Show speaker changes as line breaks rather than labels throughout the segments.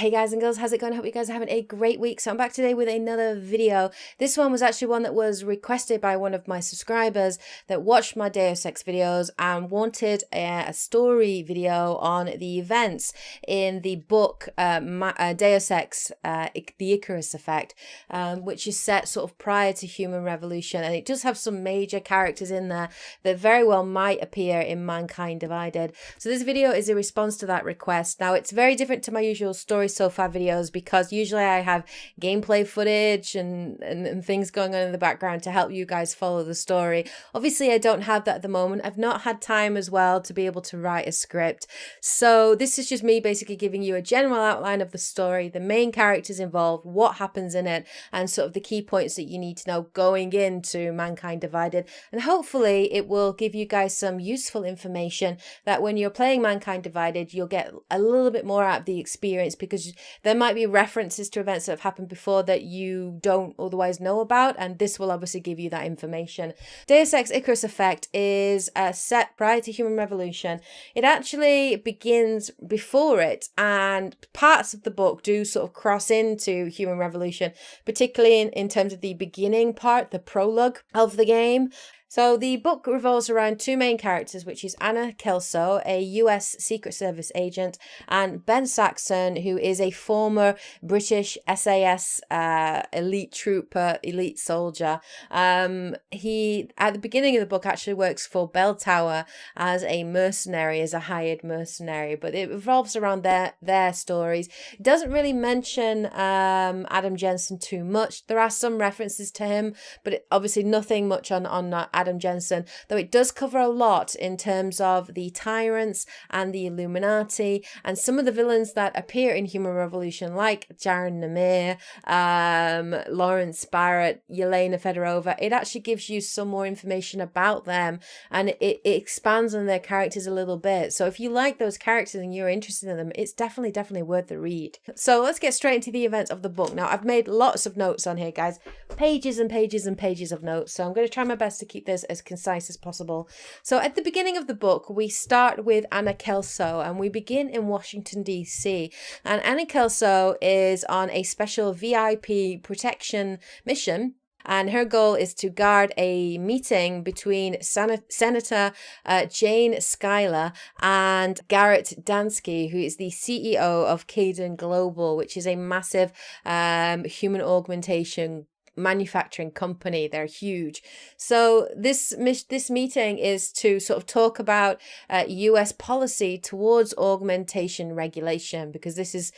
Hey guys and girls, how's it going? I hope you guys are having a great week. So I'm back today with another video. This one was actually one that was requested by one of my subscribers that watched my Deus Ex videos and wanted a story video on the events in the book Deus Ex, the Icarus Effect, which is set sort of prior to human revolution. And it does have some major characters in there that very well might appear in Mankind Divided. So this video is a response to that request. Now it's very different to my usual story so far videos because usually I have gameplay footage and things going on in the background to help you guys follow the story. Obviously I don't have that at the moment. I've not had time as well to be able to write a script. So this is just me basically giving you a general outline of the story, the main characters involved, what happens in it, and sort of the key points that you need to know going into Mankind Divided. And hopefully it will give you guys some useful information that when you're playing Mankind Divided, you'll get a little bit more out of the experience, because there might be references to events that have happened before that you don't otherwise know about, and this will obviously give you that information. Deus Ex Icarus Effect is set prior to human revolution. It actually begins before it, and parts of the book do sort of cross into human revolution, particularly in terms of the beginning part, the prologue of the game. So the book revolves around two main characters, which is Anna Kelso, a US Secret Service agent, and Ben Saxon, who is a former British SAS elite trooper, elite soldier. He, at the beginning of the book, actually works for Bell Tower as a mercenary, as a hired mercenary, but it revolves around their stories. It doesn't really mention Adam Jensen too much. There are some references to him, but obviously nothing much on Adam Jensen, though it does cover a lot in terms of the Tyrants and the Illuminati and some of the villains that appear in Human Revolution, like Jaron Namir, Lawrence Barrett, Yelena Fedorova. It actually gives you some more information about them, and it expands on their characters a little bit. So if you like those characters and you're interested in them, it's definitely worth the read. So let's get straight into the events of the book. Now, I've made lots of notes on here, guys, pages and pages and pages of notes, so I'm going to try my best to keep this as concise as possible. So at the beginning of the book, we start with Anna Kelso, and we begin in Washington, D.C. And Anna Kelso is on a special VIP protection mission, and her goal is to guard a meeting between Senator Jane Schuyler and Garrett Dansky, who is the CEO of Caden Global, which is a massive human augmentation manufacturing company. They're huge. So this meeting is to sort of talk about US policy towards augmentation regulation, because this is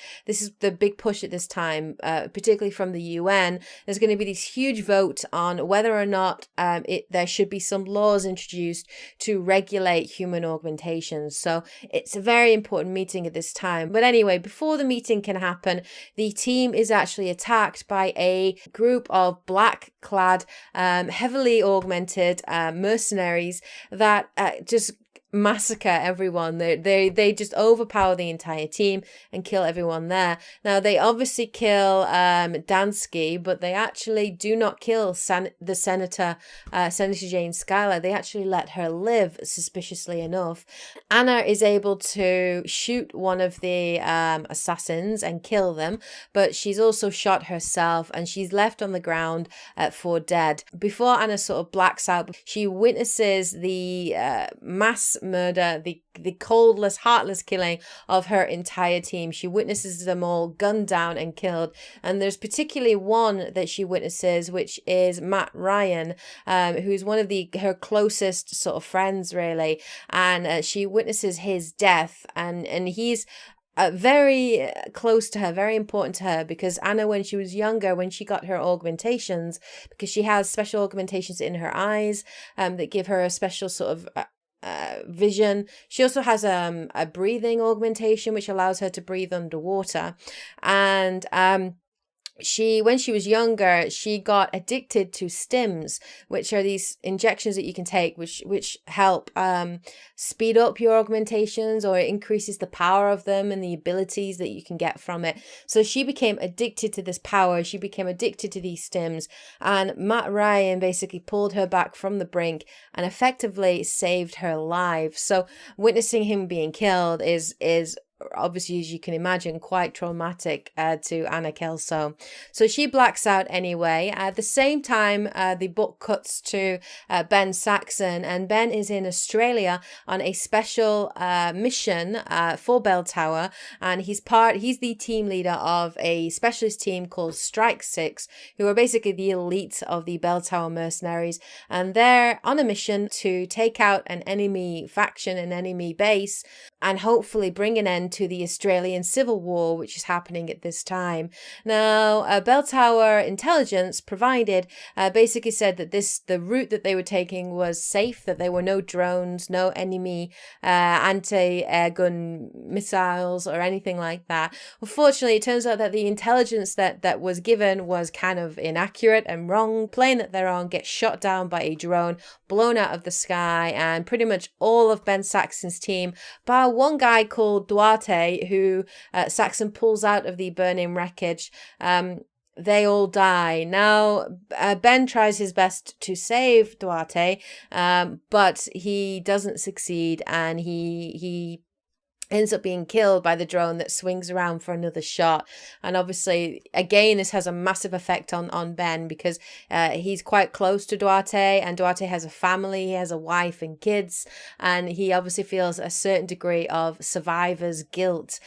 the big push at this time, particularly from the UN. There's going to be this huge vote on whether or not there should be some laws introduced to regulate human augmentation. So it's a very important meeting at this time. But anyway, before the meeting can happen, the team is actually attacked by a group of black-clad, heavily augmented mercenaries that just massacre everyone. They just overpower the entire team and kill everyone there. Now they obviously kill Dansky, but they actually do not kill the Senator Jane Schuyler. They actually let her live, suspiciously enough. Anna is able to shoot one of the assassins and kill them, but she's also shot herself, and she's left on the ground for dead. Before Anna sort of blacks out, she witnesses the mass murder, the coldless, heartless killing of her entire team. She witnesses them all gunned down and killed. And there's particularly one that she witnesses, which is Matt Ryan, who's one of her closest sort of friends, really. And she witnesses his death, and he's very close to her, very important to her, because Anna, when she was younger, when she got her augmentations, because she has special augmentations in her eyes that give her a special sort of vision. She also has a breathing augmentation, which allows her to breathe underwater. And when she was younger, she got addicted to stims, which are these injections that you can take, which help speed up your augmentations, or it increases the power of them and the abilities that you can get from it. So she became addicted to this power. She became addicted to these stims, and Matt Ryan basically pulled her back from the brink and effectively saved her life. So witnessing him being killed is obviously, as you can imagine, quite traumatic to Anna Kelso. So she blacks out anyway. At the same time, the book cuts to Ben Saxon, and Ben is in Australia on a special mission for Bell Tower, and he's the team leader of a specialist team called Strike Six, who are basically the elite of the Bell Tower mercenaries, and they're on a mission to take out an enemy faction, an enemy base, and hopefully bring an end to the Australian Civil War, which is happening at this time. Now, Bell Tower intelligence provided basically said that the route that they were taking was safe, that there were no drones, no enemy anti-air gun missiles or anything like that. Unfortunately, it turns out that the intelligence that was given was kind of inaccurate and wrong. Plane that they're on gets shot down by a drone, blown out of the sky, and pretty much all of Ben Saxon's team, bar one guy called Duarte, who Saxon pulls out of the burning wreckage, they all die. Now, Ben tries his best to save Duarte, but he doesn't succeed, and he ends up being killed by the drone that swings around for another shot. And obviously, again, this has a massive effect on Ben, because he's quite close to Duarte, and Duarte has a family, he has a wife and kids, and he obviously feels a certain degree of survivor's guilt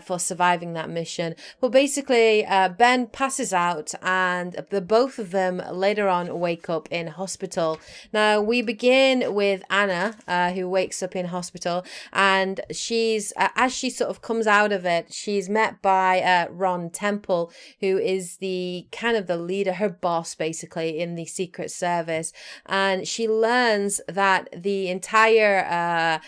for surviving that mission. But basically, Ben passes out, and the both of them later on wake up in hospital. Now, we begin with Anna, who wakes up in hospital, and she's as she sort of comes out of it, she's met by Ron Temple, who is the kind of the leader, her boss basically in the Secret Service, and she learns that the entire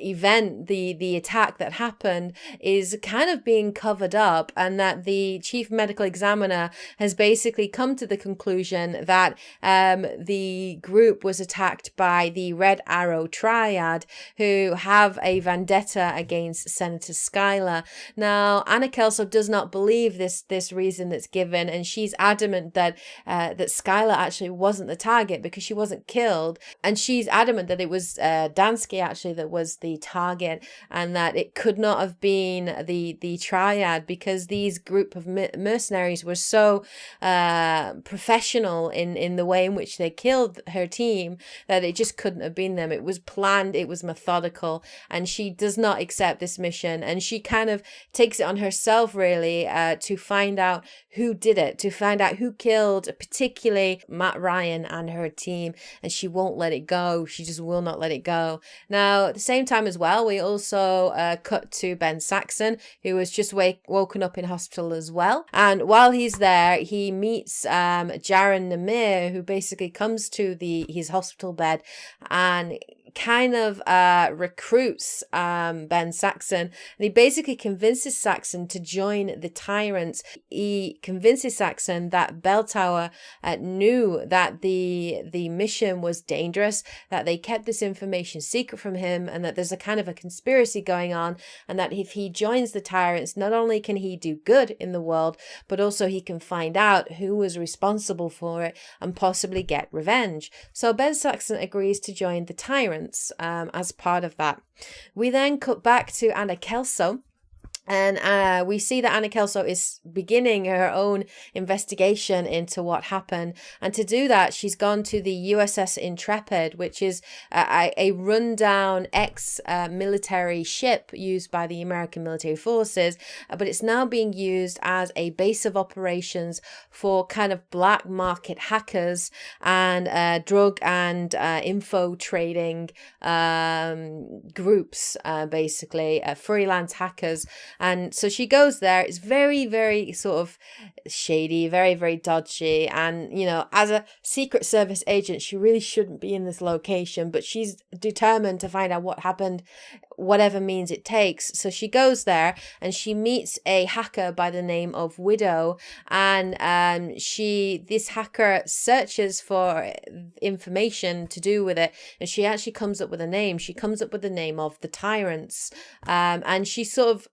event, the attack that happened, is kind of being covered up, and that the chief medical examiner has basically come to the conclusion that the group was attacked by the Red Arrow Triad, who have a vendetta against Senator Schuyler. Now, Anna Kelso does not believe this reason that's given, and she's adamant that that Schuyler actually wasn't the target because she wasn't killed, and she's adamant that it was Dansky actually that was the target, and that it could not have been the Triad, because these group of mercenaries were so professional in the way in which they killed her team that it just couldn't have been them. It was planned, it was methodical, and she does not accept this mission, and she kind of takes it on herself really to find out who did it, to find out who killed particularly Matt Ryan and her team, and she won't let it go. She just will not let it go. Now, at the same time as well, we also cut to Ben Saxon, who was just woken up in hospital as well, and while he's there, he meets Jaron Namir, who basically comes to his hospital bed and kind of recruits Ben Saxon, and he basically convinces Saxon to join the Tyrants. He convinces Saxon that Bell Tower knew that the mission was dangerous, that they kept this information secret from him, and that there's a kind of a conspiracy going on, and that if he joins the Tyrants, not only can he do good in the world, but also he can find out who was responsible for it and possibly get revenge. So Ben Saxon agrees to join the Tyrants as part of that. We then cut back to Anna Kelso, and we see that Anna Kelso is beginning her own investigation into what happened. And to do that, she's gone to the USS Intrepid, which is a rundown ex-military ship used by the American military forces. But it's now being used as a base of operations for kind of black market hackers and drug and info trading groups, basically freelance hackers. And so she goes there. It's very, very sort of shady, very, very dodgy. And, you know, as a Secret Service agent, she really shouldn't be in this location, but she's determined to find out what happened, whatever means it takes. So she goes there and she meets a hacker by the name of Widow, and this hacker searches for information to do with it, and she actually comes up with a name. She comes up with the name of the Tyrants, and she sort of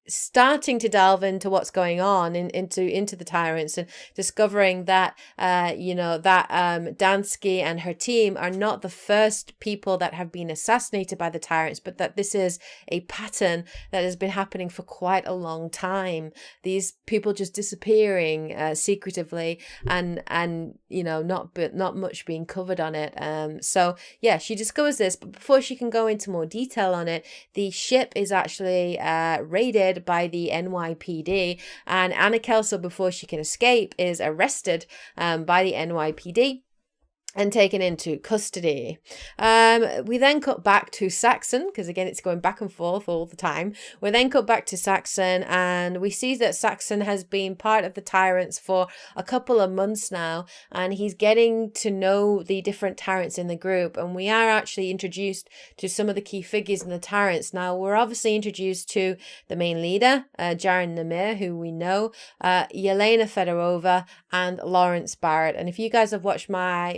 starting to delve into what's going on into the Tyrants, and discovering that Dansky and her team are not the first people that have been assassinated by the Tyrants, but that this is a pattern that has been happening for quite a long time. These people just disappearing secretively, and not much being covered on it. So yeah, she discovers this, but before she can go into more detail on it, the ship is actually raided by the NYPD, and Anna Kelso, before she can escape, is arrested by the NYPD and taken into custody. We then cut back to Saxon, because again, it's going back and forth all the time. We then cut back to Saxon, and we see that Saxon has been part of the Tyrants for a couple of months now, and he's getting to know the different Tyrants in the group, and we are actually introduced to some of the key figures in the Tyrants. Now, we're obviously introduced to the main leader, Jaron Namir, who we know, Yelena Fedorova, and Lawrence Barrett. And if you guys have watched my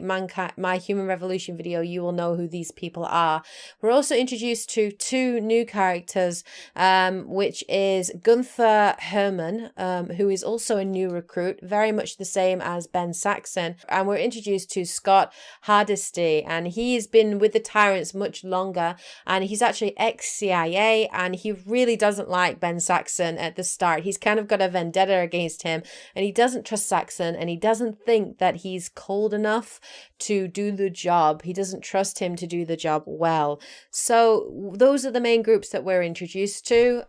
Human Revolution video, you will know who these people are. We're also introduced to two new characters, which is Gunther Herman, who is also a new recruit, very much the same as Ben Saxon. And we're introduced to Scott Hardesty, and he's been with the Tyrants much longer, and he's actually ex-CIA, and he really doesn't like Ben Saxon at the start. He's kind of got a vendetta against him, and he doesn't trust Saxon, and he doesn't think that he's cold enough to do the job. He doesn't trust him to do the job well. So those are the main groups that we're introduced to.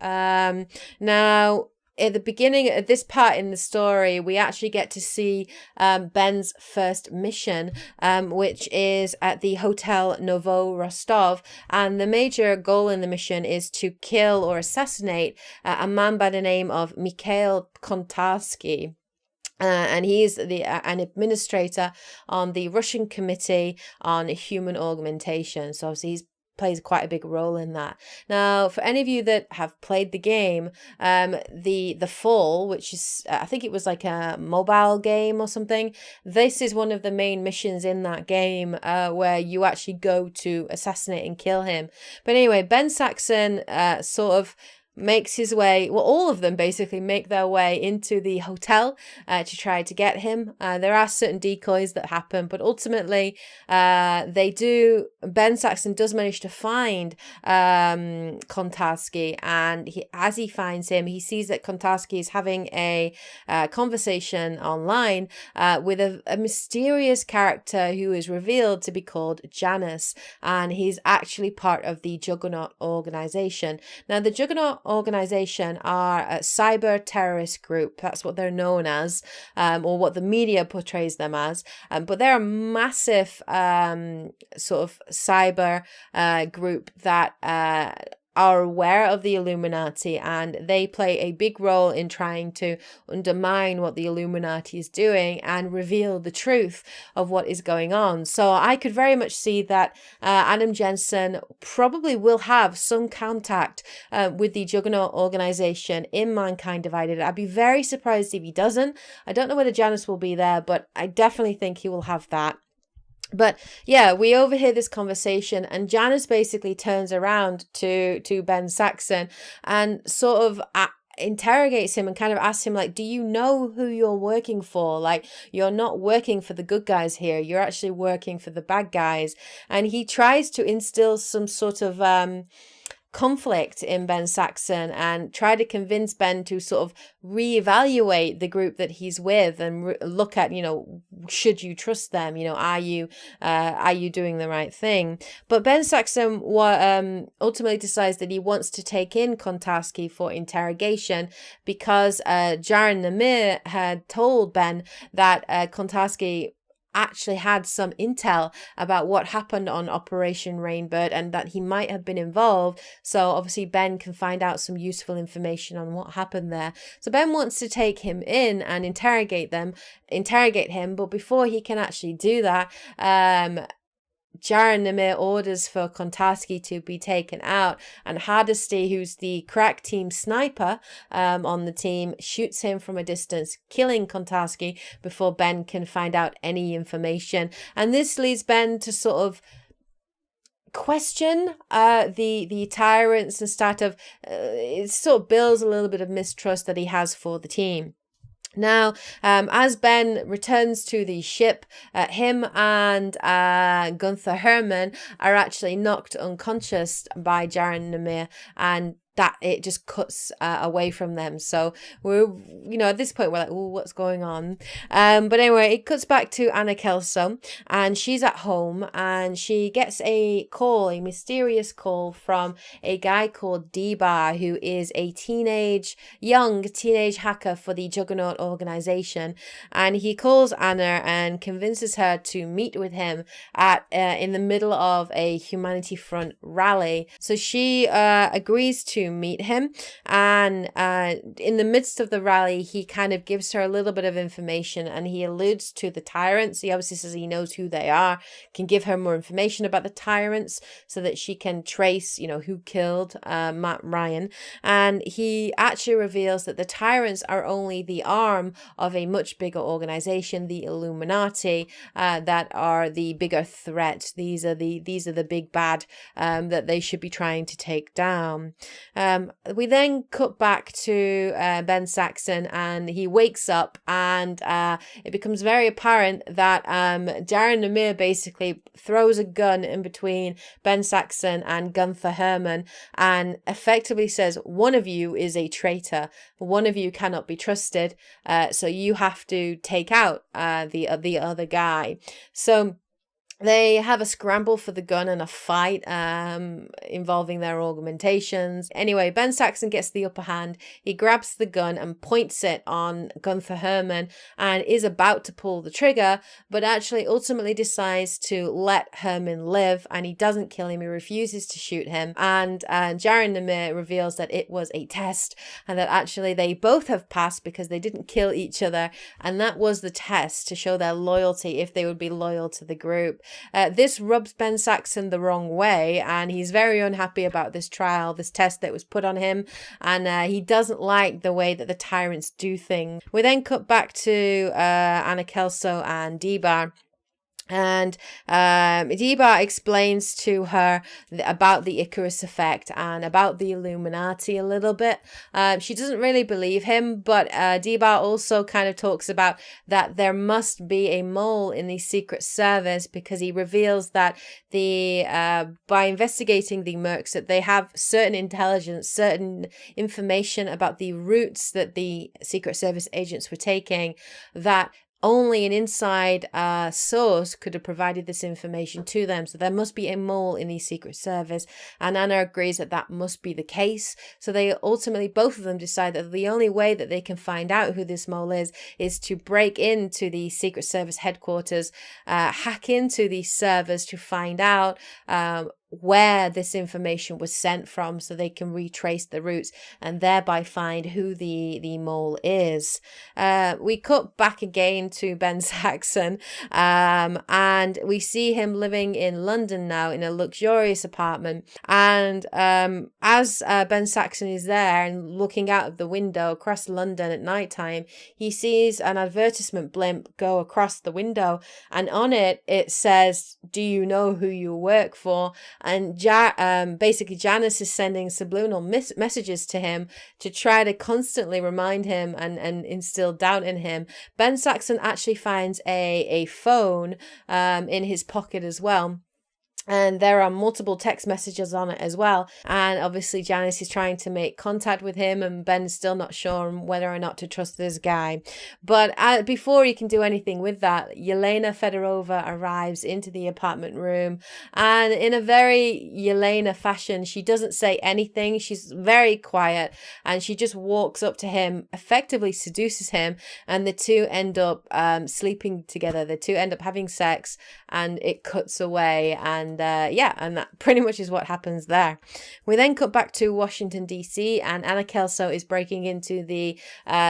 Now, at the beginning of this part in the story, we actually get to see Ben's first mission, which is at the Hotel Novo Rostov. And the major goal in the mission is to kill or assassinate a man by the name of Mikhail Kontarsky. And he's an administrator on the Russian Committee on Human Augmentation. So obviously he plays quite a big role in that. Now, for any of you that have played the game, the Fall, which is, I think it was like a mobile game or something. This is one of the main missions in that game, where you actually go to assassinate and kill him. But anyway, Ben Saxon sort of makes his way, well, all of them basically make their way into the hotel to try to get him. There are certain decoys that happen, but ultimately Ben Saxon does manage to find Kontarsky, and as he finds him, he sees that Kontarsky is having a conversation online with a mysterious character who is revealed to be called Janus, and he's actually part of the Juggernaut organization. Now, the Juggernaut organization are a cyber terrorist group. That's what they're known as, or what the media portrays them as. But they're a massive sort of cyber group that are aware of the Illuminati, and they play a big role in trying to undermine what the Illuminati is doing and reveal the truth of what is going on. So I could very much see that Adam Jensen probably will have some contact with the Juggernaut organization in Mankind Divided. I'd be very surprised if he doesn't. I don't know whether Janus will be there, but I definitely think he will have that. But yeah, we overhear this conversation, and Janus basically turns around to Ben Saxon and sort of interrogates him and kind of asks him, like, do you know who you're working for? Like, you're not working for the good guys here. You're actually working for the bad guys. And he tries to instill some sort of conflict in Ben Saxon and try to convince Ben to sort of reevaluate the group that he's with and look at, should you trust them? Are you doing the right thing? But Ben Saxon ultimately decides that he wants to take in Kontarsky for interrogation because Jaron Namir had told Ben that Kontarsky actually had some intel about what happened on Operation Rainbird and that he might have been involved. So obviously Ben can find out some useful information on what happened there. So Ben wants to take him in and interrogate him, but before he can actually do that, Jaron Namir orders for Kontarsky to be taken out, and Hardesty, who's the crack team sniper on the team, shoots him from a distance, killing Kontarsky before Ben can find out any information. And this leads Ben to sort of question the tyrants and start of it sort of builds a little bit of mistrust that he has for the team. Now, as Ben returns to the ship, him and Gunther Hermann are actually knocked unconscious by Jaren Namir, and that it just cuts away from them. So we're, at this point we're like, oh, what's going on? But anyway, it cuts back to Anna Kelso, and she's at home, and she gets a mysterious call from a guy called Debar, who is a young teenage hacker for the Juggernaut organization. And he calls Anna and convinces her to meet with him in the middle of a Humanity Front rally. So she agrees to meet him, and in the midst of the rally he kind of gives her a little bit of information, and he alludes to the Tyrants. He obviously says he knows who they are, can give her more information about the Tyrants so that she can trace who killed Matt Ryan. And he actually reveals that the Tyrants are only the arm of a much bigger organization, the Illuminati, that are the bigger threat. These are the big bad that they should be trying to take down. We then cut back to Ben Saxon, and he wakes up, and it becomes very apparent that Jaren Namir basically throws a gun in between Ben Saxon and Gunther Hermann and effectively says, one of you is a traitor, one of you cannot be trusted, so you have to take out the other guy. So they have a scramble for the gun and a fight involving their augmentations. Anyway, Ben Saxon gets the upper hand. He grabs the gun and points it on Gunther Hermann and is about to pull the trigger, but actually ultimately decides to let Hermann live, and he doesn't kill him. He refuses to shoot him. And Jaren Namir reveals that it was a test, and that actually they both have passed because they didn't kill each other, and that was the test to show their loyalty, if they would be loyal to the group. This rubs Ben Saxon the wrong way, and he's very unhappy about this trial, this test that was put on him, and he doesn't like the way that the Tyrants do things. We then cut back to Anna Kelso and Debar. And Debar explains to her about the Icarus Effect and about the Illuminati a little bit. She doesn't really believe him, but Debar also kind of talks about that there must be a mole in the Secret Service, because he reveals that by investigating the Mercs, that they have certain intelligence, certain information about the routes that the Secret Service agents were taking, that only an inside source could have provided this information to them. So there must be a mole in the Secret Service, and Anna agrees that that must be the case. So they ultimately, both of them, decide that the only way that they can find out who this mole is to break into the Secret Service headquarters, hack into these servers to find out where this information was sent from, so they can retrace the routes and thereby find who the mole is. We cut back again to Ben Saxon, and we see him living in London now in a luxurious apartment. And as Ben Saxon is there and looking out of the window across London at night time, he sees an advertisement blimp go across the window, and on it says, "Do you know who you work for?" And basically Janice is sending subliminal messages to him to try to constantly remind him and instill doubt in him. Ben Saxon actually finds a phone in his pocket as well. And there are multiple text messages on it as well. And obviously Janice is trying to make contact with him, and Ben's still not sure whether or not to trust this guy. But before he can do anything with that, Yelena Fedorova arrives into the apartment room. And in a very Yelena fashion, she doesn't say anything. She's very quiet. And she just walks up to him, effectively seduces him. And the two end up sleeping together. The two end up having sex. And it cuts away. And that pretty much is what happens there. We then cut back to Washington, D.C., and Anna Kelso is breaking into the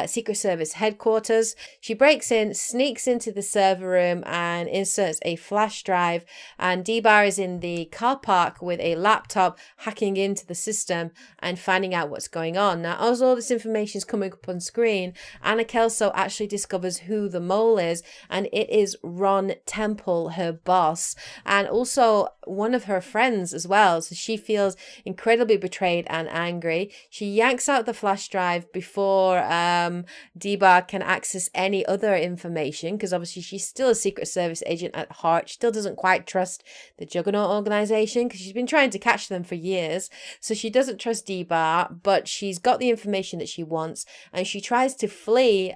Secret Service headquarters. She breaks in, sneaks into the server room, and inserts a flash drive. And Debar is in the car park with a laptop, hacking into the system and finding out what's going on. Now, as all this information is coming up on screen, Anna Kelso actually discovers who the mole is, and it is Ron Temple, her boss. And also, one of her friends as well. So she feels incredibly betrayed and angry. She yanks out the flash drive before Debar can access any other information, because obviously she's still a Secret Service agent at heart. She still doesn't quite trust the Juggernaut organization because she's been trying to catch them for years. So she doesn't trust Debar, but she's got the information that she wants, and she tries to flee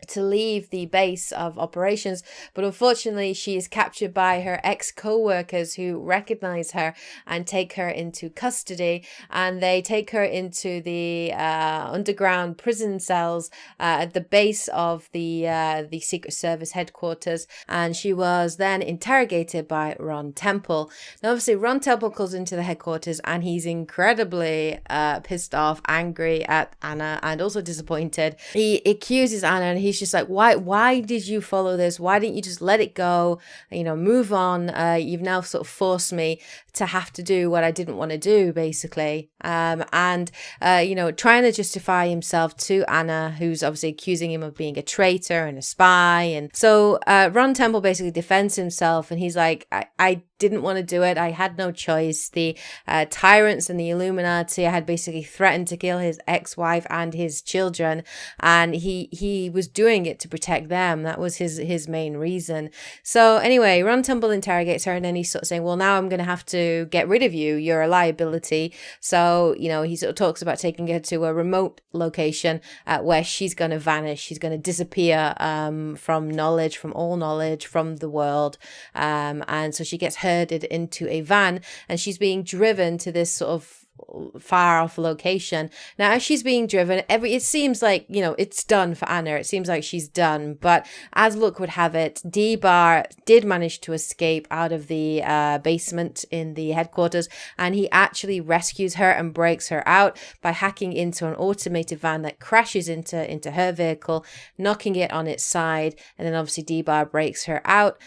to leave the base of operations, but unfortunately she is captured by her ex-co-workers who recognize her and take her into custody, and they take her into the underground prison cells at the base of the Secret Service headquarters, and she was then interrogated by Ron Temple. Now obviously Ron Temple calls into the headquarters, and he's incredibly pissed off, angry at Anna, and also disappointed. He accuses Anna, and he's just like, why did you follow this? Why didn't you just let it go? Move on. You've now sort of forced me to have to do what I didn't want to do, basically. Trying to justify himself to Anna, who's obviously accusing him of being a traitor and a spy. And so Ron Temple basically defends himself, and he's like, I didn't want to do it. I had no choice. The Tyrants and the Illuminati had basically threatened to kill his ex-wife and his children, and he was doing it to protect them. That was his main reason. So anyway, Ron Temple interrogates her, and then he's sort of saying, well, now I'm going to have to get rid of you. You're a liability. So, he sort of talks about taking her to a remote location where she's going to vanish. She's going to disappear from all knowledge from the world. And so she gets herded into a van, and she's being driven to this sort of far off location. Now as she's being driven, it seems like it's done for Anna. It seems like she's done, but as luck would have it, Debar did manage to escape out of the basement in the headquarters, and he actually rescues her and breaks her out by hacking into an automated van that crashes into her vehicle, knocking it on its side. And then obviously Debar breaks her out.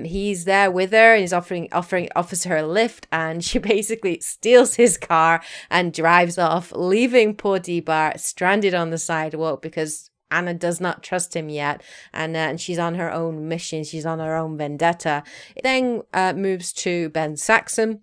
He's there with her, and he's offers her a lift, and she basically steals his car and drives off, leaving poor Debar stranded on the sidewalk because Anna does not trust him yet, and she's on her own mission. She's on her own vendetta. It then moves to Ben Saxon.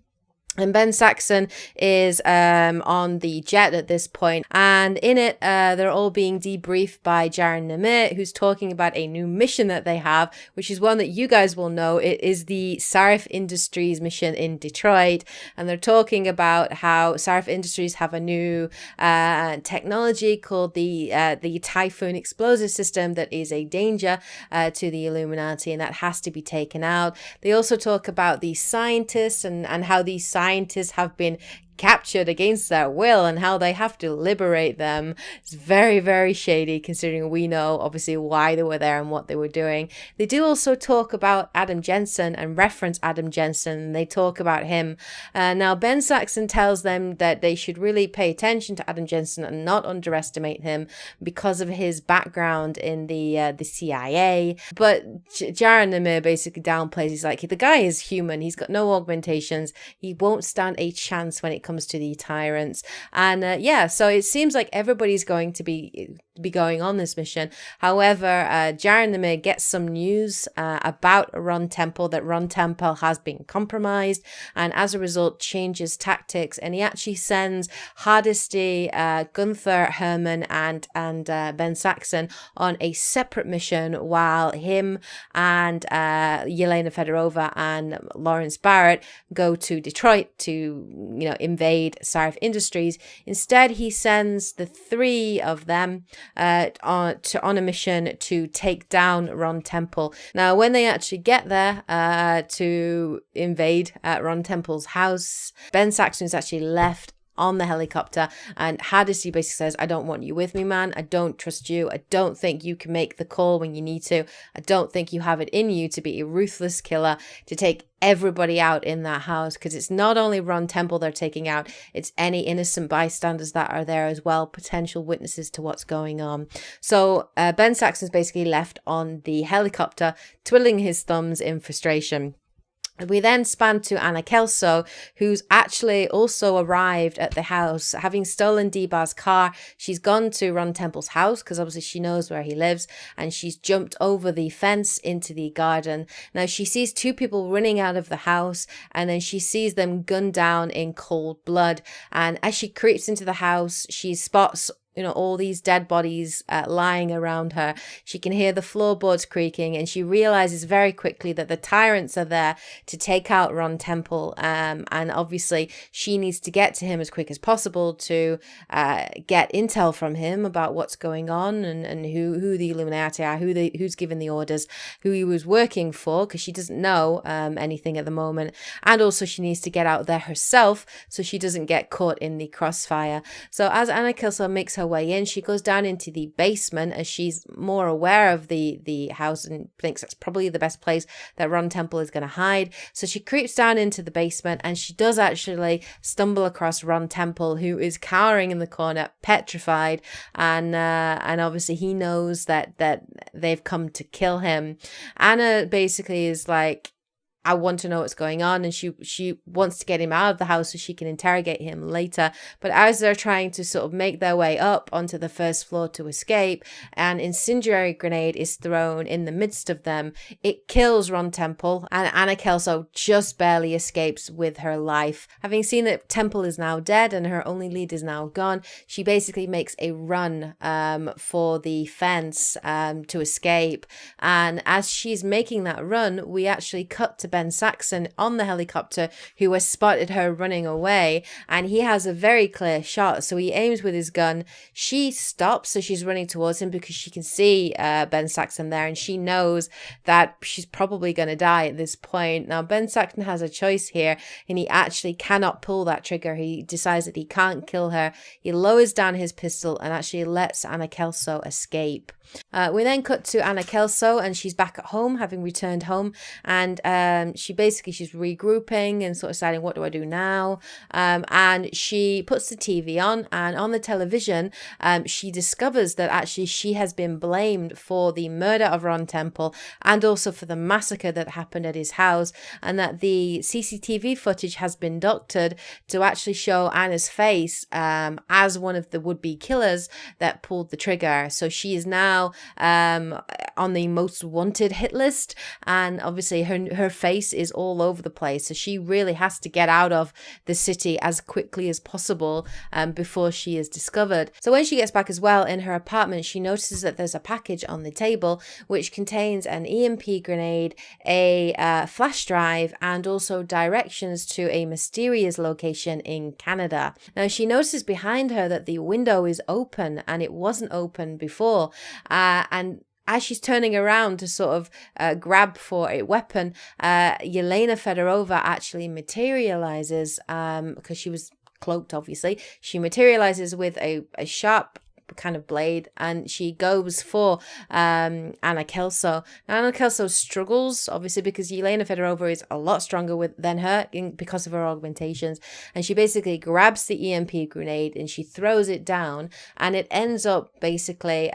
And Ben Saxon is on the jet at this point, and in it they're all being debriefed by Jaron Namir, who's talking about a new mission that they have, which is one that you guys will know. It is the Sarif Industries mission in Detroit, and they're talking about how Sarif Industries have a new technology called the Typhoon explosive system that is a danger to the Illuminati, and that has to be taken out. They also talk about the scientists and how these scientists have been captured against their will and how they have to liberate them. It's very, very shady, considering we know obviously why they were there and what they were doing. They do also talk about Adam Jensen and reference Adam Jensen. They talk about him. Now Ben Saxon tells them that they should really pay attention to Adam Jensen and not underestimate him because of his background in the CIA. But Jaron Namir basically downplays. He's like, the guy is human. He's got no augmentations. He won't stand a chance when it comes to the Tyrants. And so it seems like everybody's going to be going on this mission. However, Jaron Namir gets some news about Ron Temple, that Ron Temple has been compromised, and as a result changes tactics, and he actually sends Hardesty, Gunther, Herman and Ben Saxon on a separate mission, while him and Yelena Fedorova and Lawrence Barrett go to Detroit to invade Sarif Industries. Instead, he sends the three of them on a mission to take down Ron Temple. Now, when they actually get there to invade Ron Temple's house, Ben Saxon is actually left on the helicopter, and Hardesty basically says, I don't want you with me, man. I don't trust you. I don't think you can make the call when you need to. I don't think you have it in you to be a ruthless killer, to take everybody out in that house, because it's not only Ron Temple they're taking out, it's any innocent bystanders that are there as well, potential witnesses to what's going on. So Ben Saxon's basically left on the helicopter, twiddling his thumbs in frustration. We then span to Anna Kelso, who's actually also arrived at the house, having stolen Debar's car. She's gone to Ron Temple's house because obviously she knows where he lives, and she's jumped over the fence into the garden. Now she sees two people running out of the house, and then she sees them gunned down in cold blood. And as she creeps into the house, she spots all these dead bodies lying around her. She can hear the floorboards creaking, and she realizes very quickly that the Tyrants are there to take out Ron Temple. And obviously she needs to get to him as quick as possible to get intel from him about what's going on, and who the Illuminati are, who's given the orders, who he was working for, because she doesn't know anything at the moment. And also she needs to get out there herself so she doesn't get caught in the crossfire. So as Anna Kelso makes her way in, she goes down into the basement as she's more aware of the house and thinks that's probably the best place that Ron Temple is going to hide. So she creeps down into the basement, and she does actually stumble across Ron Temple, who is cowering in the corner, petrified, and obviously he knows that they've come to kill him. Anna basically is like, I want to know what's going on, and she wants to get him out of the house so she can interrogate him later. But as they're trying to sort of make their way up onto the first floor to escape, an incendiary grenade is thrown in the midst of them. It kills Ron Temple, and Anna Kelso just barely escapes with her life. Having seen that Temple is now dead and her only lead is now gone, she basically makes a run for the fence to escape. And as she's making that run, we actually cut to Ben Saxon on the helicopter, who has spotted her running away, and he has a very clear shot. So he aims with his gun. She stops, so she's running towards him because she can see Ben Saxon there, and she knows that she's probably going to die at this point. Now Ben Saxon has a choice here, and he actually cannot pull that trigger. He decides that he can't kill her. He lowers down his pistol and actually lets Anna Kelso escape. We then cut to Anna Kelso, and she's back at home, having returned home, and she's regrouping and sort of deciding, what do I do now? And she puts the TV on, and on the television she discovers that actually she has been blamed for the murder of Ron Temple and also for the massacre that happened at his house, and that the CCTV footage has been doctored to actually show Anna's face as one of the would-be killers that pulled the trigger. So she is now on the most wanted hit list, and obviously her face is all over the place, so she really has to get out of the city as quickly as possible before she is discovered. So when she gets back as well in her apartment, she notices that there's a package on the table which contains an EMP grenade, a flash drive, and also directions to a mysterious location in Canada. Now she notices behind her that the window is open, and it wasn't open before. And as she's turning around to sort of grab for a weapon, Yelena Fedorova actually materializes, because she was cloaked, obviously. She materializes with a sharp kind of blade, and she goes for Anna Kelso. Now, Anna Kelso struggles, obviously, because Yelena Fedorova is a lot stronger than her because of her augmentations, and she basically grabs the EMP grenade and she throws it down, and it ends up basically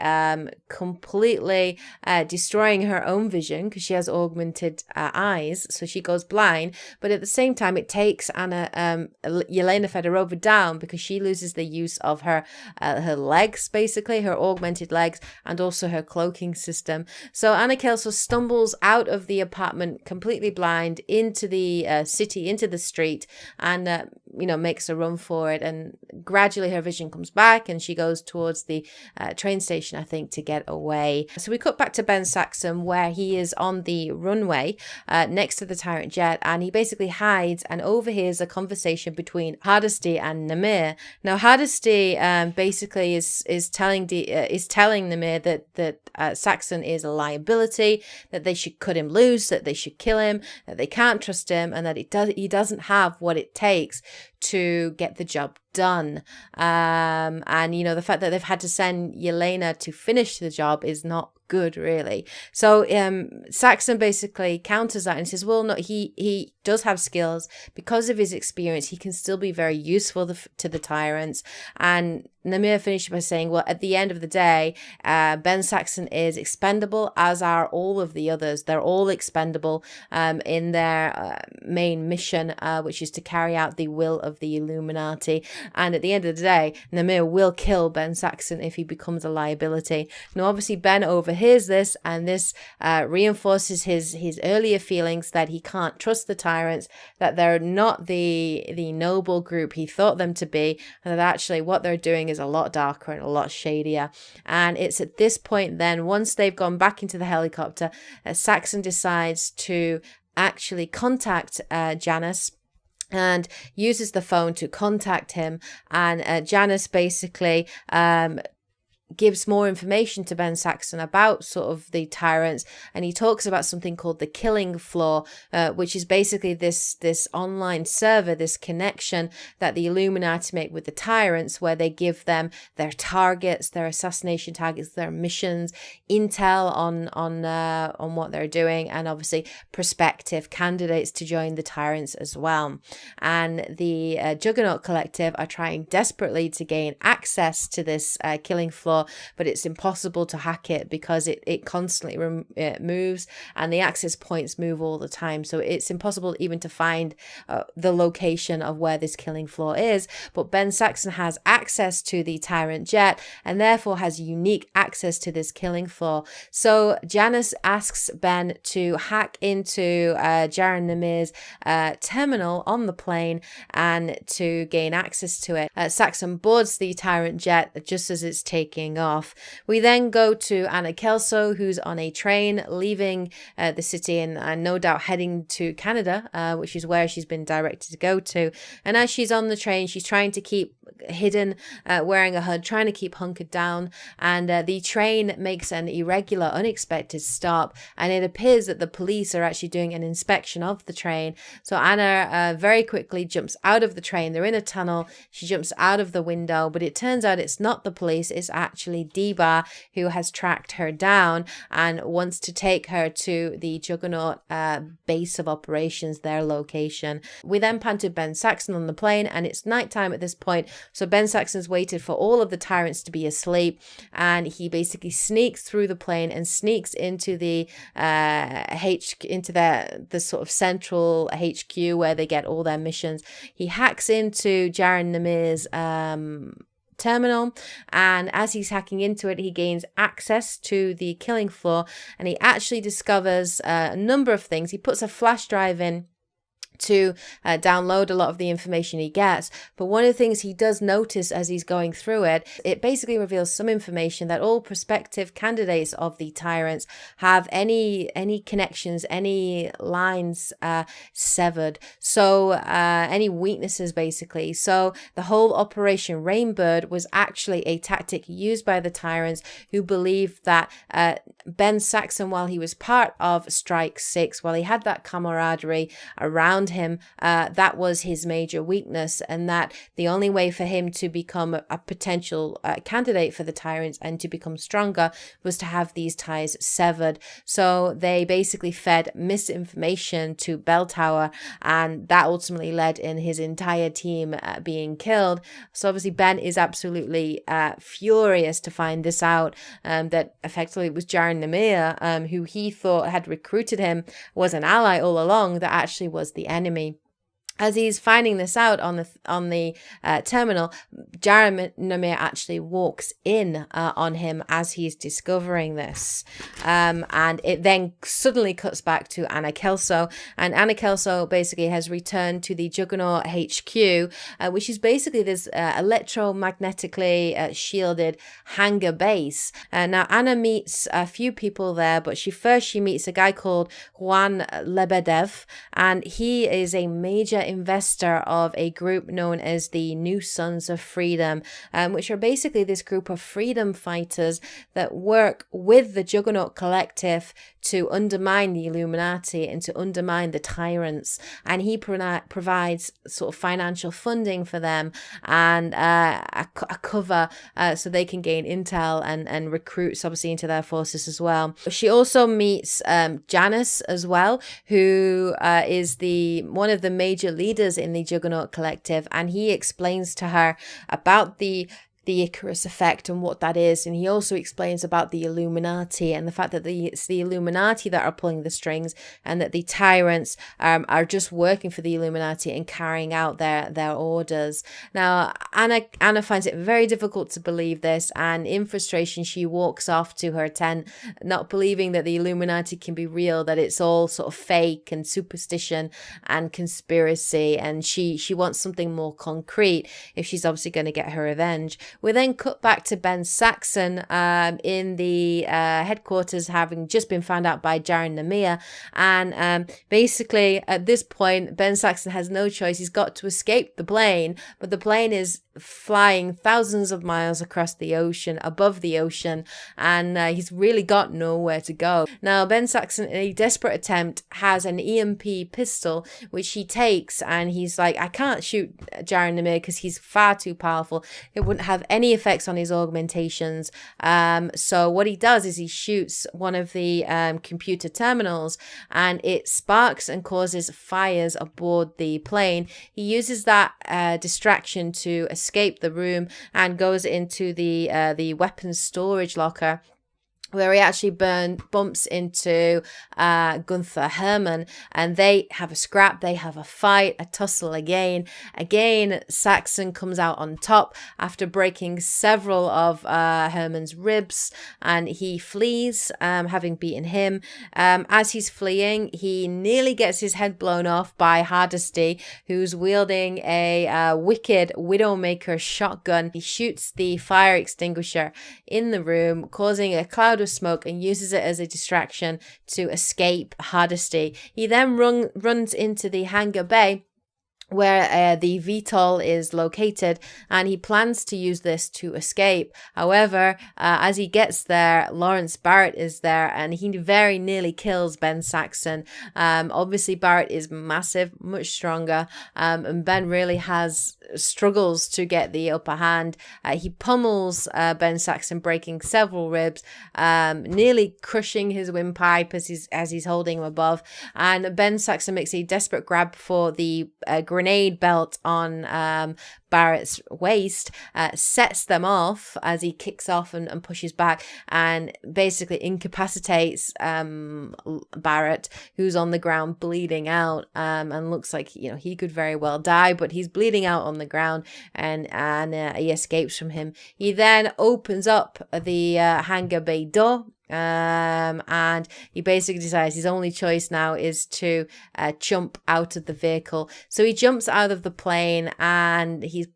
completely destroying her own vision because she has augmented eyes, so she goes blind. But at the same time, it takes Yelena Fedorova down because she loses the use of her legs, basically her augmented legs, and also her cloaking system. So Anna Kelso stumbles out of the apartment completely blind into the city, into the street, and makes a run for it, and gradually her vision comes back and she goes towards the train station, I think, to get away. So we cut back to Ben Saxon, where he is on the runway next to the Tyrant jet, and he basically hides and overhears a conversation between Hardesty and Namir. Now Hardesty basically is telling Namir that Saxon is a liability, that they should cut him loose, that they should kill him, that they can't trust him, and that he doesn't have what it takes to get the job done. And the fact that they've had to send Yelena to finish the job is not good, really. So Saxon basically counters that and says, well, no, he does have skills. Because of his experience, he can still be very useful to the Tyrants, and Namir finished by saying, well, at the end of the day, Ben Saxon is expendable, as are all of the others. They're all expendable in their main mission, which is to carry out the will of the Illuminati. And at the end of the day, Namir will kill Ben Saxon if he becomes a liability. Now, obviously, Ben overhears this, and this reinforces his earlier feelings that he can't trust the Tyrants, that they're not the noble group he thought them to be, and that actually what they're doing is a lot darker and a lot shadier. And it's at this point then, once they've gone back into the helicopter, Saxon decides to actually contact Janus and uses the phone to contact him. And Janus basically gives more information to Ben Saxon about sort of the Tyrants, and he talks about something called the killing floor, which is basically this online server, this connection that the Illuminati make with the Tyrants, where they give them their targets, their assassination targets, their missions, intel on what they're doing, and obviously prospective candidates to join the Tyrants as well. And the Juggernaut Collective are trying desperately to gain access to this killing floor, but it's impossible to hack it because it constantly moves, and the access points move all the time. So it's impossible even to find the location of where this killing floor is. But Ben Saxon has access to the Tyrant jet, and therefore has unique access to this killing floor. So Janus asks Ben to hack into Jaron Namir's terminal on the plane and to gain access to it. Saxon boards the Tyrant jet just as it's taking off. We then go to Anna Kelso, who's on a train leaving the city and no doubt heading to Canada, which is where she's been directed to go to. And as she's on the train, she's trying to keep hidden, wearing a hood, trying to keep hunkered down, and the train makes an irregular, unexpected stop, and it appears that the police are actually doing an inspection of the train. So Anna very quickly jumps out of the train. They're in a tunnel. She jumps out of the window, but it turns out it's not the police, it's actually Deba, who has tracked her down and wants to take her to the Juggernaut base of operations, their location. We then pan to Ben Saxon on the plane, and it's nighttime at this point. So Ben Saxon's waited for all of the Tyrants to be asleep, and he basically sneaks through the plane and sneaks into the the sort of central HQ where they get all their missions. He hacks into Jaron Namir's terminal, and as he's hacking into it, he gains access to the killing floor, and he actually discovers a number of things. He puts a flash drive in to download a lot of the information he gets. But one of the things he does notice as he's going through it, it basically reveals some information that all prospective candidates of the Tyrants have any connections, any lines severed. So any weaknesses basically. So the whole Operation Rainbird was actually a tactic used by the Tyrants, who believed that Ben Saxon, while he was part of Strike 6, while he had that camaraderie around him, that was his major weakness, and that the only way for him to become a potential candidate for the Tyrants and to become stronger was to have these ties severed. So they basically fed misinformation to Bell Tower, and that ultimately led in his entire team being killed. So obviously Ben is absolutely furious to find this out, that effectively it was Jaron Namir, who he thought had recruited him, was an ally all along, that actually was the enemy. As he's finding this out on the terminal, Jaron Namir actually walks in on him as he's discovering this. And it then suddenly cuts back to Anna Kelso. And Anna Kelso basically has returned to the Juggernaut HQ, which is basically this electromagnetically shielded hangar base. Now, Anna meets a few people there, but she meets a guy called Juan Lebedev, and he is a major investor of a group known as the New Sons of Freedom, which are basically this group of freedom fighters that work with the Juggernaut Collective to undermine the Illuminati and to undermine the Tyrants. And he provides sort of financial funding for them and a cover so they can gain intel and recruits obviously into their forces as well. She also meets Janus as well, who is one of the major leaders in the Juggernaut Collective, and he explains to her about the the Icarus Effect and what that is. And he also explains about the Illuminati and the fact that it's the Illuminati that are pulling the strings, and that the Tyrants are just working for the Illuminati and carrying out their orders. Now, Anna finds it very difficult to believe this, and in frustration, she walks off to her tent, not believing that the Illuminati can be real, that it's all sort of fake and superstition and conspiracy, and she wants something more concrete if she's obviously going to get her revenge. We then cut back to Ben Saxon in the headquarters, having just been found out by Jaren Namia. And basically, at this point, Ben Saxon has no choice. He's got to escape the plane, but the plane is flying thousands of miles across the ocean, above the ocean, and he's really got nowhere to go. Now, Ben Saxon, in a desperate attempt, has an EMP pistol, which he takes, and he's like, I can't shoot Jaren Namir because he's far too powerful. It wouldn't have any effects on his augmentations. So what he does is he shoots one of the computer terminals, and it sparks and causes fires aboard the plane. He uses that distraction to escape the room and goes into the weapons storage locker, where he actually bumps into Gunther Hermann, and they have a scrap, they have a fight, a tussle again. Again, Saxon comes out on top after breaking several of Hermann's ribs, and he flees, having beaten him. As he's fleeing, he nearly gets his head blown off by Hardesty, who's wielding a wicked Widowmaker shotgun. He shoots the fire extinguisher in the room, causing a cloud of smoke, and uses it as a distraction to escape Hardesty. He then runs into the hangar bay where the VTOL is located, and he plans to use this to escape. However, as he gets there, Lawrence Barrett is there, and he very nearly kills Ben Saxon. Obviously, Barrett is massive, much stronger, and Ben really struggles to get the upper hand. He pummels Ben Saxon, breaking several ribs, nearly crushing his windpipe as he's holding him above. And Ben Saxon makes a desperate grab for the grenade belt on Barrett's waist, sets them off as he kicks off and pushes back, and basically incapacitates Barrett, who's on the ground bleeding out, and looks like he could very well die, but he's bleeding out on the ground, and he escapes from him. He then opens up the hangar bay door, and he basically decides his only choice now is to jump out of the vehicle. So he jumps out of the plane, and he's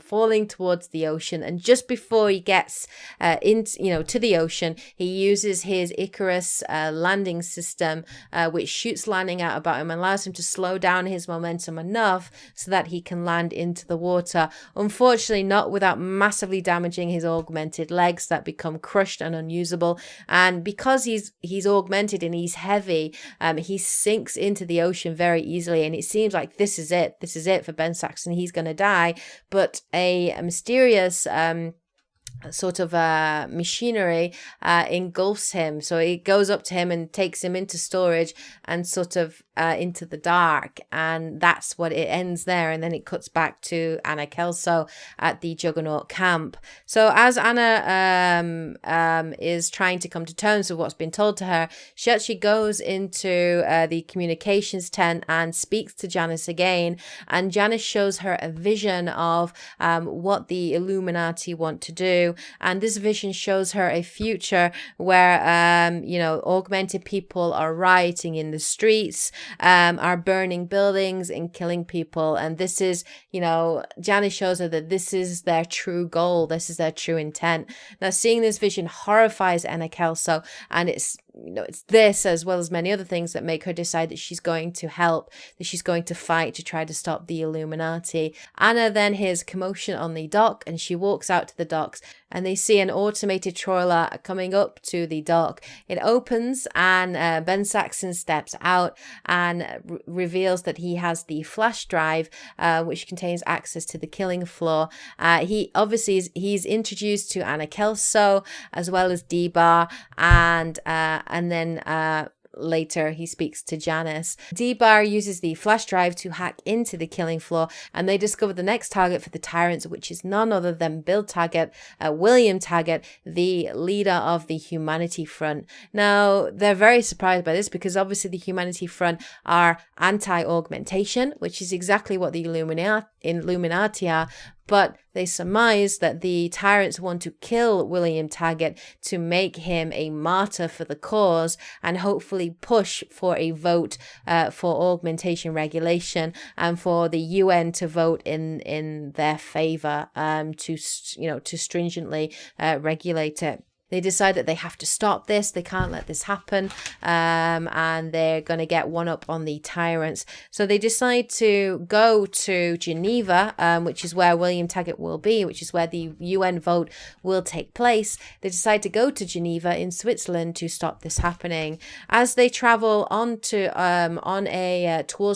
falling towards the ocean, and just before he gets to the ocean, he uses his Icarus landing system, which shoots landing out about him and allows him to slow down his momentum enough so that he can land into the water. Unfortunately, not without massively damaging his augmented legs that become crushed and unusable. And because he's augmented and he's heavy, he sinks into the ocean very easily, and it seems like this is it for Ben Saxon. He's going to die. But a mysterious sort of machinery engulfs him, so it goes up to him and takes him into storage and sort of into the dark, and that's what it ends there. And then it cuts back to Anna Kelso at the Juggernaut camp. So as Anna is trying to come to terms with what's been told to her, she actually goes into the communications tent and speaks to Janice again, and Janice shows her a vision of what the Illuminati want to do. And this vision shows her a future where augmented people are rioting in the streets, are burning buildings and killing people. And this is, Janice shows her that this is their true goal, this is their true intent. Now, seeing this vision horrifies Anna Kelso, and it's this, as well as many other things, that make her decide that she's going to help, that she's going to fight to try to stop the Illuminati. Anna then hears commotion on the dock, and she walks out to the docks, and they see an automated trawler coming up to the dock. It opens, and Ben Saxon steps out and reveals that he has the flash drive, which contains access to the killing floor. He obviously he's introduced to Anna Kelso as well as D-Bar, and then later he speaks to Janice. D-Bar uses the flash drive to hack into the killing floor, and they discover the next target for the Tyrants, which is none other than Bill Taggart, William Taggart, the leader of the Humanity Front. Now, they're very surprised by this because obviously the Humanity Front are anti-augmentation, which is exactly what the Illuminati are, but they surmise that the Tyrants want to kill William Taggart to make him a martyr for the cause and hopefully push for a vote for augmentation regulation and for the UN to vote in their favor to stringently regulate it. They decide that they have to stop this. They can't let this happen. And they're going to get one up on the Tyrants. So they decide to go to Geneva, which is where William Taggart will be, which is where the UN vote will take place. They decide to go to Geneva in Switzerland to stop this happening. As they travel towards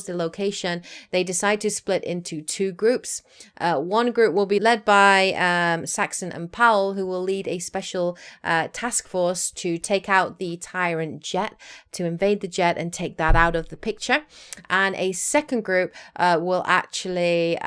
the location, they decide to split into two groups. One group will be led by Saxon and Powell, who will lead a special task force to take out the Tyrant jet, to invade the jet and take that out of the picture. And a second group will actually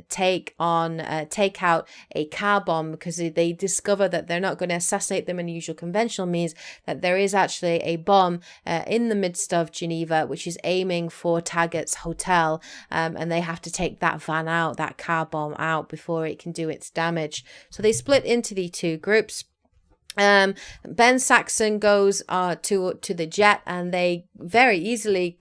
take out a car bomb, because they discover that they're not going to assassinate them in the usual conventional means, that there is actually a bomb in the midst of Geneva which is aiming for Taggart's hotel, and they have to take that van out, that car bomb out, before it can do its damage. So they split into the two groups. Ben Saxon goes to the jet, and they very easily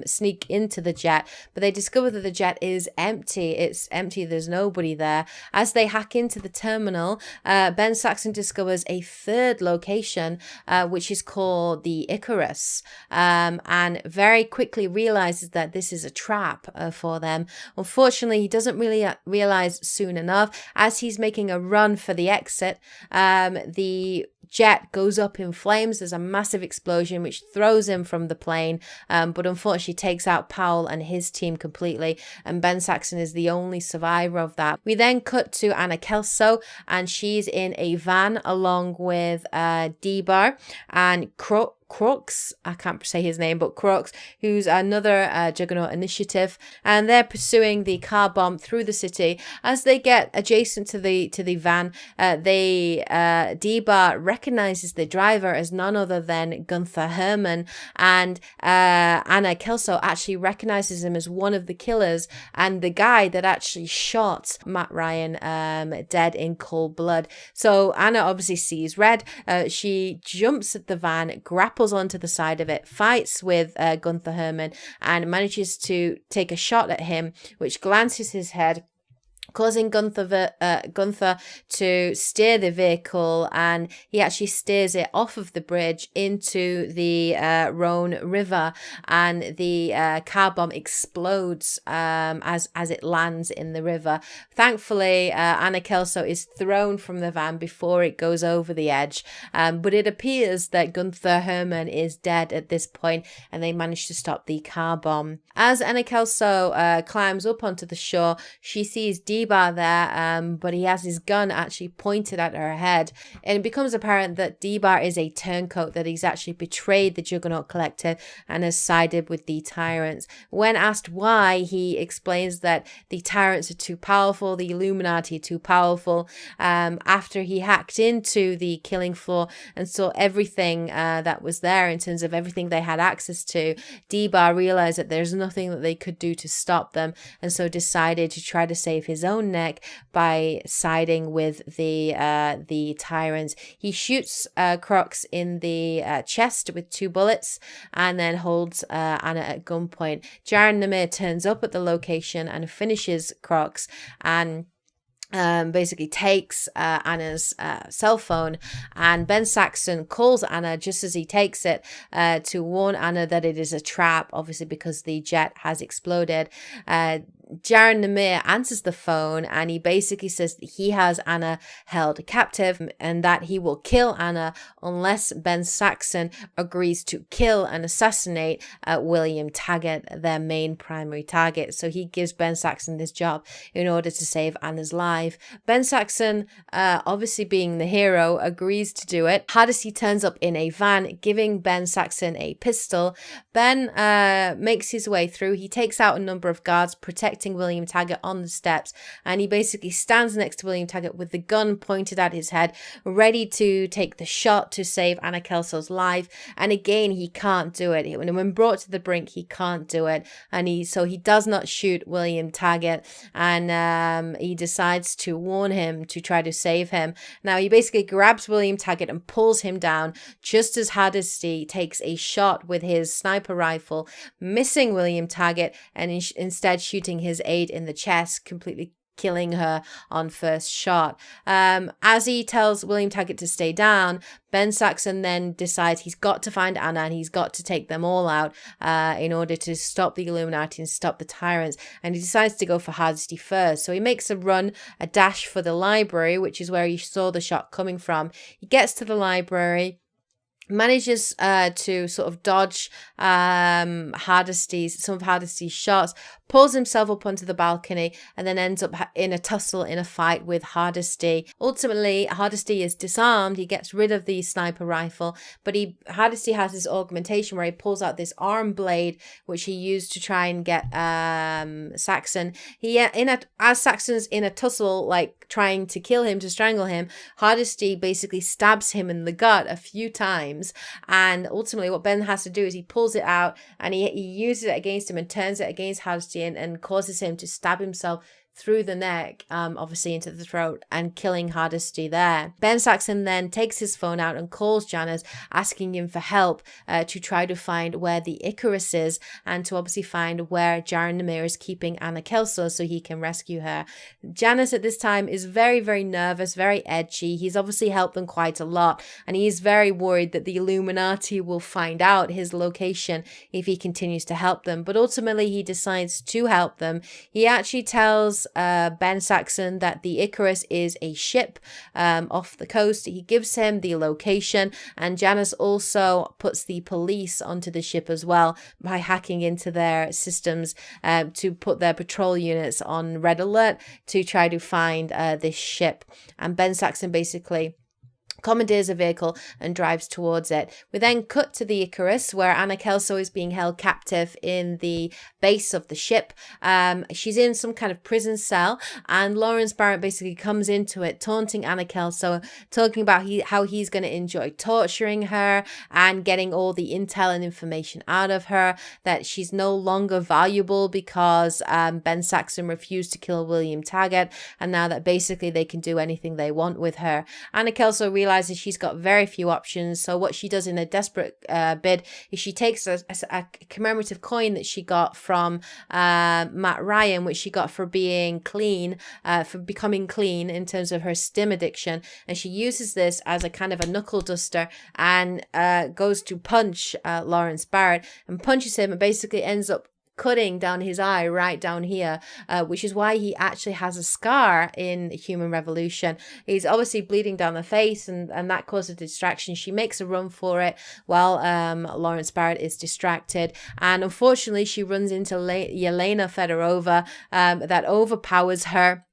sneak into the jet, but they discover that the jet is empty. It's empty. There's nobody there. As they hack into the terminal, Ben Saxon discovers a third location, which is called the Icarus, and very quickly realizes that this is a trap for them. Unfortunately, he doesn't really realize soon enough. As he's making a run for the exit, the jet goes up in flames. There's a massive explosion which throws him from the plane, but unfortunately takes out Powell and his team completely, and Ben Saxon is the only survivor of that. We then cut to Anna Kelso, and she's in a van along with D-Bar and Crooks, I can't say his name, but Crooks, who's another Juggernaut initiative, and they're pursuing the car bomb through the city. As they get adjacent to the van, D-Bar recognizes the driver as none other than Gunther Hermann, and Anna Kelso actually recognizes him as one of the killers and the guy that actually shot Matt Ryan dead in cold blood. So Anna obviously sees red. She jumps at the van, grapples onto the side of it, fights with Gunther Hermann, and manages to take a shot at him, which glances his head, causing Gunther to steer the vehicle, and he actually steers it off of the bridge into the Rhone River, and the car bomb explodes as it lands in the river. Thankfully, Anna Kelso is thrown from the van before it goes over the edge, but it appears that Gunther Hermann is dead at this point, and they manage to stop the car bomb. As Anna Kelso climbs up onto the shore, she sees D-Bar there, but he has his gun actually pointed at her head, and it becomes apparent that D-Bar is a turncoat, that he's actually betrayed the Juggernaut Collective and has sided with the Tyrants. When asked why, he explains that the Tyrants are too powerful, the Illuminati are too powerful. After he hacked into the killing floor and saw everything that was there in terms of everything they had access to, D-Bar realized that there's nothing that they could do to stop them, and so decided to try to save his own neck by siding with the Tyrants. He shoots Crooks in the chest with 2 bullets, and then holds Anna at gunpoint. Jaron Namir turns up at the location and finishes Crooks, and basically takes Anna's cell phone, and Ben Saxon calls Anna just as he takes it to warn Anna that it is a trap, obviously because the jet has exploded. Jaron Namir answers the phone and he basically says that he has Anna held captive and that he will kill Anna unless Ben Saxon agrees to kill and assassinate William Taggart, their main primary target. So he gives Ben Saxon this job in order to save Anna's life. Ben Saxon, obviously being the hero, agrees to do it. Hardesty turns up in a van, giving Ben Saxon a pistol. Ben makes his way through. He takes out a number of guards protecting William Taggart on the steps, and he basically stands next to William Taggart with the gun pointed at his head, ready to take the shot to save Anna Kelso's life. And again, he can't do it. When brought to the brink, he can't do it, and he does not shoot William Taggart, and he decides to warn him to try to save him. Now he basically grabs William Taggart and pulls him down just as Hardesty takes a shot with his sniper rifle, missing William Taggart and instead shooting his aide in the chest, completely killing her on first shot. As he tells William Taggart to stay down, Ben Saxon then decides he's got to find Anna and he's got to take them all out in order to stop the Illuminati and stop the Tyrants. And he decides to go for Hardesty first. So he makes a dash for the library, which is where he saw the shot coming from. He gets to the library, manages to sort of dodge some of Hardesty's shots, pulls himself up onto the balcony, and then ends up in a tussle, in a fight with Hardesty. Ultimately, Hardesty is disarmed. He gets rid of the sniper rifle, but Hardesty has this augmentation where he pulls out this arm blade, which he used to try and get Saxon. As Saxon's in a tussle, like trying to kill him, to strangle him, Hardesty basically stabs him in the gut a few times. And ultimately, what Ben has to do is he pulls it out and he uses it against him and turns it against Hardesty and causes him to stab himself through the neck, obviously into the throat, and killing Hardesty there. Ben Saxon then takes his phone out and calls Janus, asking him for help to try to find where the Icarus is and to obviously find where Jaron Namir is keeping Anna Kelso so he can rescue her. Janus at this time is very, very nervous, very edgy. He's obviously helped them quite a lot, and he's very worried that the Illuminati will find out his location if he continues to help them. But ultimately, he decides to help them. He actually tells Ben Saxon that the Icarus is a ship off the coast. He gives him the location, and Janus also puts the police onto the ship as well by hacking into their systems to put their patrol units on red alert to try to find this ship. And Ben Saxon basically commandeers a vehicle and drives towards it. We then cut to the Icarus, where Anna Kelso is being held captive in the base of the ship. She's in some kind of prison cell, and Lawrence Barrett basically comes into it, taunting Anna Kelso, talking about how he's going to enjoy torturing her and getting all the intel and information out of her, that she's no longer valuable because Ben Saxon refused to kill William Taggart, and now that basically they can do anything they want with her. Anna Kelso realizes she's got very few options, so what she does in a desperate bid is she takes a commemorative coin that she got from Matt Ryan, which she got for being clean, for becoming clean in terms of her stim addiction, and she uses this as a kind of a knuckle duster and goes to punch Lawrence Barrett and punches him and basically ends up cutting down his eye right down here, which is why he actually has a scar in Human Revolution. He's obviously bleeding down the face, and that causes a distraction. She makes a run for it while Lawrence Barrett is distracted, and unfortunately she runs into Yelena Fedorova that overpowers her,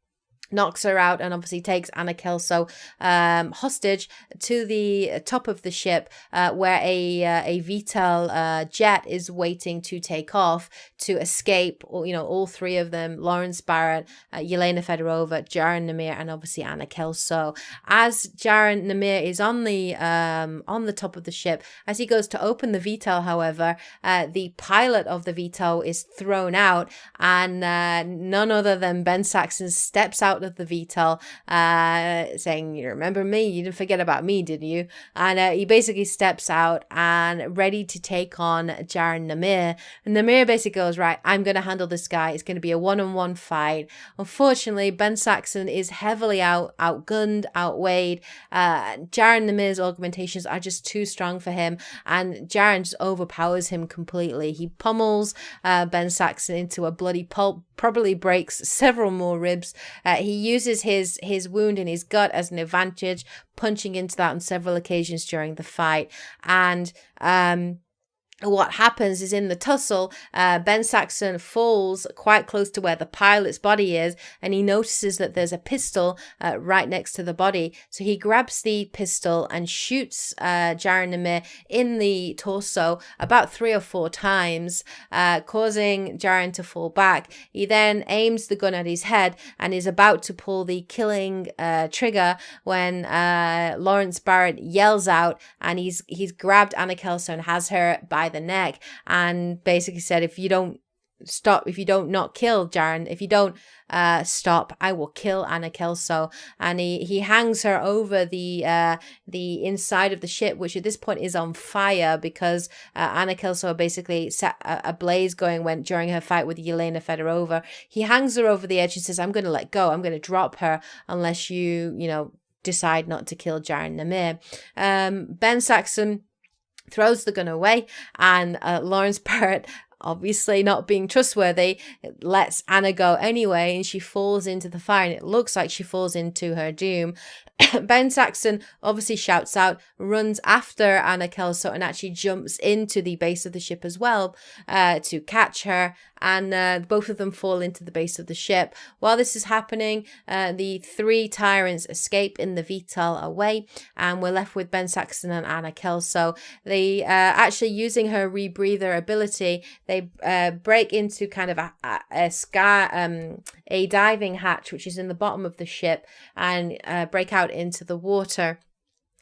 knocks her out, and obviously takes Anna Kelso hostage to the top of the ship, where a VTOL jet is waiting to take off to escape. All three of them: Lawrence Barrett, Yelena Fedorova, Jaron Namir, and obviously Anna Kelso. As Jaron Namir is on the top of the ship, as he goes to open the VTOL, however, the pilot of the VTOL is thrown out, and none other than Ben Saxon steps out out of the Vital, saying, "You remember me? You didn't forget about me, did you?" And he basically steps out and ready to take on Jaron Namir. And Namir basically goes, "Right, I'm going to handle this guy. It's going to be a one-on-one fight." Unfortunately, Ben Saxon is heavily outgunned, outweighed. Jaron Namir's augmentations are just too strong for him, and Jaron just overpowers him completely. He pummels Ben Saxon into a bloody pulp, probably breaks several more ribs. He uses his wound in his gut as an advantage, punching into that on several occasions during the fight. And what happens is, in the tussle, Ben Saxon falls quite close to where the pilot's body is, and he notices that there's a pistol right next to the body. So he grabs the pistol and shoots Jaron Namir in the torso about 3 or 4 times, causing Jaron to fall back. He then aims the gun at his head and is about to pull the killing trigger when Lawrence Barrett yells out, and he's grabbed Anna Kelso and has her by the neck, and basically said, "If you don't stop, if you don't not kill Jaron, if you don't stop, I will kill Anna Kelso." And he hangs her over the inside of the ship, which at this point is on fire because Anna Kelso basically set a blaze going during her fight with Yelena Fedorova. He hangs her over the edge and says, "I'm going to let go. I'm going to drop her unless you decide not to kill Jaron Namir." Ben Saxon throws the gun away, and Lawrence Barrett, obviously not being trustworthy, lets Anna go anyway, and she falls into the fire, and it looks like she falls into her doom. Ben Saxon obviously shouts out, runs after Anna Kelso, and actually jumps into the base of the ship as well to catch her, and both of them fall into the base of the ship. While this is happening, the 3 Tyrants escape in the Vital away, and we're left with Ben Saxon and Anna Kelso. They actually, using her rebreather ability, they break into kind of a diving hatch, which is in the bottom of the ship, and break out into the water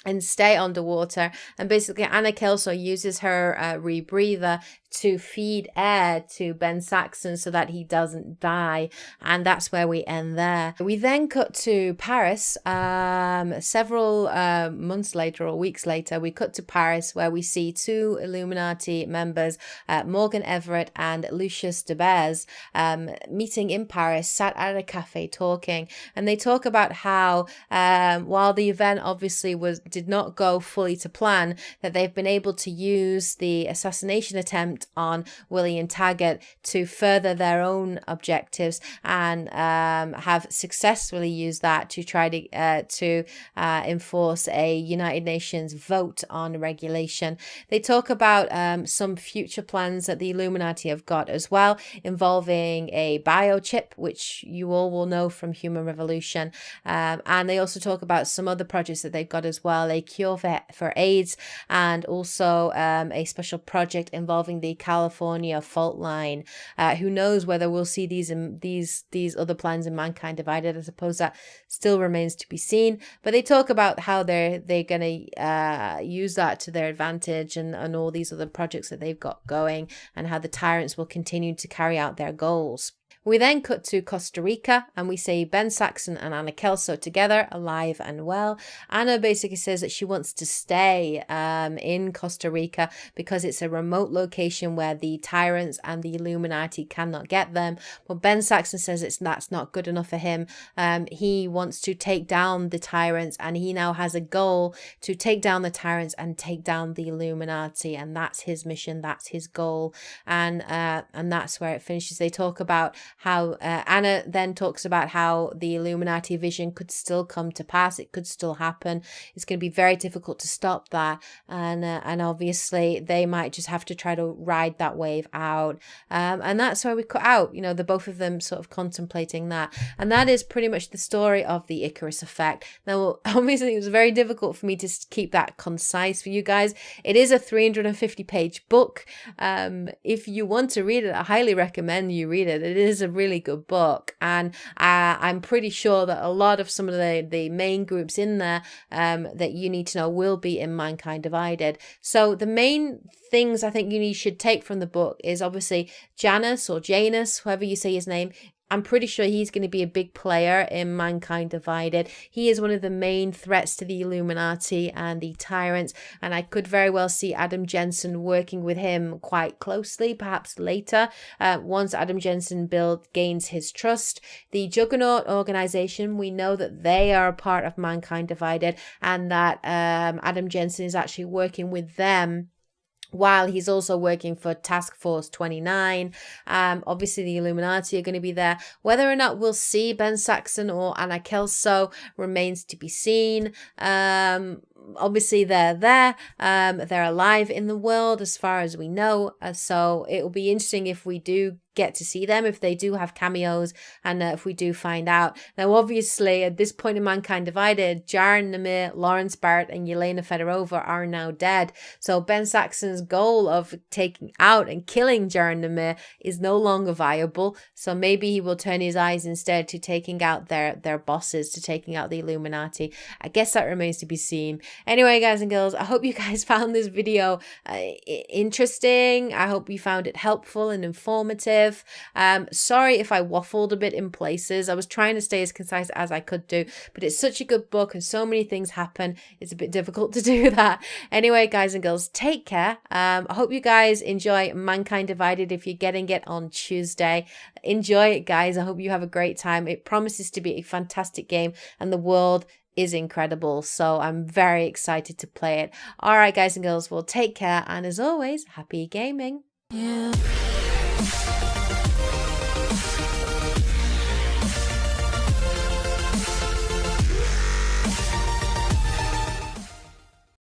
and stay underwater. And basically Anna Kelso uses her rebreather to feed air to Ben Saxon so that he doesn't die, and that's where we end there. We then cut to Paris. Several months later or weeks later, we cut to Paris, where we see 2 Illuminati members, Morgan Everett and Lucius de Bez, meeting in Paris, sat at a cafe talking, and they talk about how while the event obviously did not go fully to plan, that they've been able to use the assassination attempt on William Taggart to further their own objectives, and have successfully used that to try to enforce a United Nations vote on regulation. They talk about some future plans that the Illuminati have got as well, involving a biochip, which you all will know from Human Revolution, and they also talk about some other projects that they've got as well, a cure for AIDS, and also a special project involving the California fault line. Who knows whether we'll see these other plans in Mankind Divided? I suppose that still remains to be seen. But they talk about how they're going to use that to their advantage, and all these other projects that they've got going, and how the Tyrants will continue to carry out their goals. We then cut to Costa Rica, and we see Ben Saxon and Anna Kelso together, alive and well. Anna basically says that she wants to stay in Costa Rica because it's a remote location where the Tyrants and the Illuminati cannot get them. But Ben Saxon says that's not good enough for him. He wants to take down the Tyrants, and he now has a goal to take down the Tyrants and take down the Illuminati, and that's his mission, that's his goal, and that's where it finishes. They talk about how Anna then talks about how the Illuminati vision could still come to pass. It could still happen. It's going to be very difficult to stop that, and obviously they might just have to try to ride that wave out, and that's where we cut out, the both of them sort of contemplating that. And that is pretty much the story of the Icarus Effect. Now obviously it was very difficult for me to keep that concise for you guys. It is a 350-page book. If you want to read it, I highly recommend you read it. It is a really good book, and I'm pretty sure that a lot of some of the main groups in there that you need to know will be in Mankind Divided. So the main things I think you should take from the book is obviously Janus, or Janus, however you say his name, I'm pretty sure he's going to be a big player in Mankind Divided. He is one of the main threats to the Illuminati and the Tyrants, and I could very well see Adam Jensen working with him quite closely, perhaps later, once Adam Jensen gains his trust. The Juggernaut organization, we know that they are a part of Mankind Divided, and that Adam Jensen is actually working with them, while he's also working for Task Force 29. Obviously, the Illuminati are going to be there. Whether or not we'll see Ben Saxon or Anna Kelso remains to be seen. Obviously, they're there. They're alive in the world as far as we know. So it will be interesting if we do get to see them, if they do have cameos, and if we do find out. Now, obviously, at this point in Mankind Divided, Jaron Namir, Lawrence Barrett, and Yelena Fedorova are now dead. So Ben Saxon's goal of taking out and killing Jaron Namir is no longer viable. So maybe he will turn his eyes instead to taking out their bosses, to taking out the Illuminati. I guess that remains to be seen. Anyway, guys and girls, I hope you guys found this video interesting. I hope you found it helpful and informative. Sorry if I waffled a bit in places. I was trying to stay as concise as I could do, but it's such a good book and so many things happen. It's a bit difficult to do that. Anyway, guys and girls, take care. I hope you guys enjoy Mankind Divided if you're getting it on Tuesday. Enjoy it, guys. I hope you have a great time. It promises to be a fantastic game, and the world is incredible. So I'm very excited to play it. All right, guys and girls, well, take care. And as always, happy gaming. Yeah.